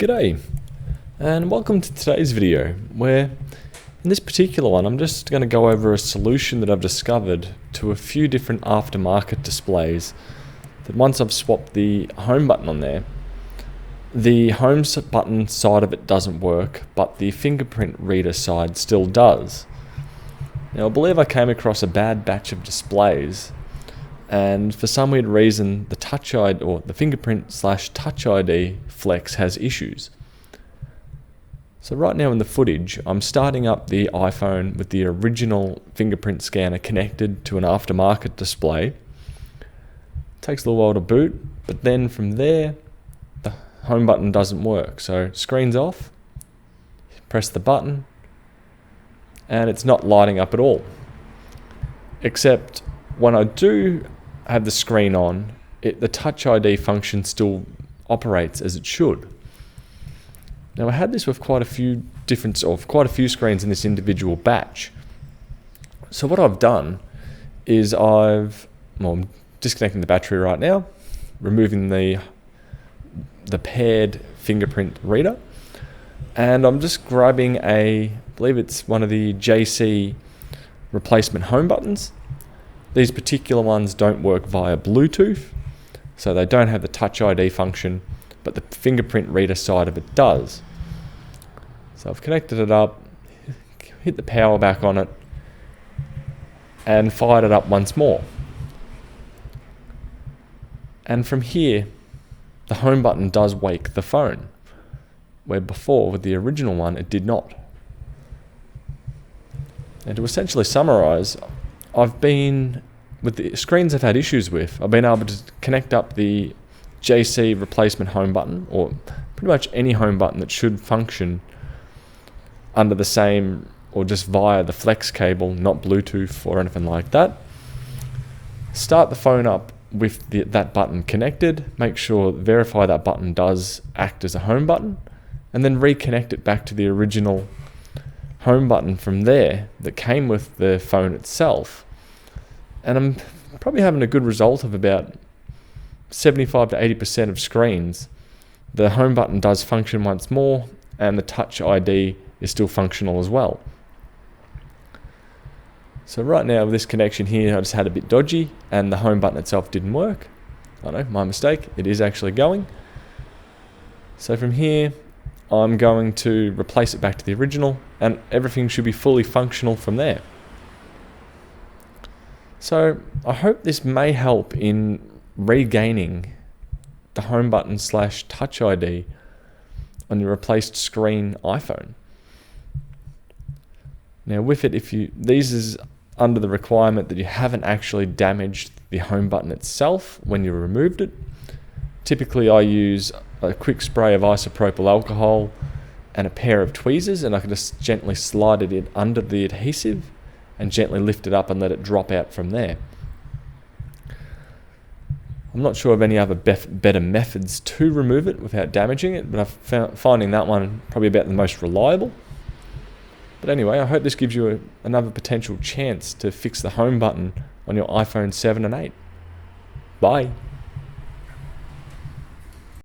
G'day, and welcome to today's video, where in this particular one I'm just going to go over a solution that I've discovered to a few different aftermarket displays. That once I've swapped the home button on there, the home button side of it doesn't work, but the fingerprint reader side still does. Now I believe I came across a bad batch of displays, and for some weird reason the Touch ID or the fingerprint/Touch ID flex has issues. So right now in the footage, I'm starting up the iPhone with the original fingerprint scanner connected to an aftermarket display. Takes a little while to boot, but then from there the home button doesn't work. So screen's off, press the button, and it's not lighting up at all. Except when I do have the screen on, the Touch ID function still operates as it should. Now I had this with quite a few screens in this individual batch. So what I've done is I'm disconnecting the battery right now, removing the paired fingerprint reader, and I'm just grabbing I believe it's one of the JC replacement home buttons. These particular ones don't work via Bluetooth, so they don't have the Touch ID function, but the fingerprint reader side of it does. So I've connected it up, hit the power back on it, and fired it up once more. And from here, the home button does wake the phone, where before with the original one it did not. And to essentially summarize, with the screens I've had issues with, I've been able to connect up the JC replacement home button, or pretty much any home button that should function under the same, or just via the flex cable, not Bluetooth or anything like that. Start the phone up with that button connected, verify that button does act as a home button, and then reconnect it back to the original home button from there that came with the phone itself. And I'm probably having a good result of about 75 to 80% of screens. The home button does function once more, and the Touch ID is still functional as well. So right now with this connection here, I just had a bit dodgy, and the home button itself didn't work. I know, my mistake. It is actually going. So from here, I'm going to replace it back to the original, and everything should be fully functional from there. So I hope this may help in regaining the home button / Touch ID on your replaced screen iPhone. Now with it, these is under the requirement that you haven't actually damaged the home button itself when you removed it. Typically I use a quick spray of isopropyl alcohol and a pair of tweezers, and I can just gently slide it in under the adhesive and gently lift it up and let it drop out from there. I'm not sure of any other better methods to remove it without damaging it, but I'm finding that one probably about the most reliable. But anyway, I hope this gives you another potential chance to fix the home button on your iPhone 7 and 8. Bye.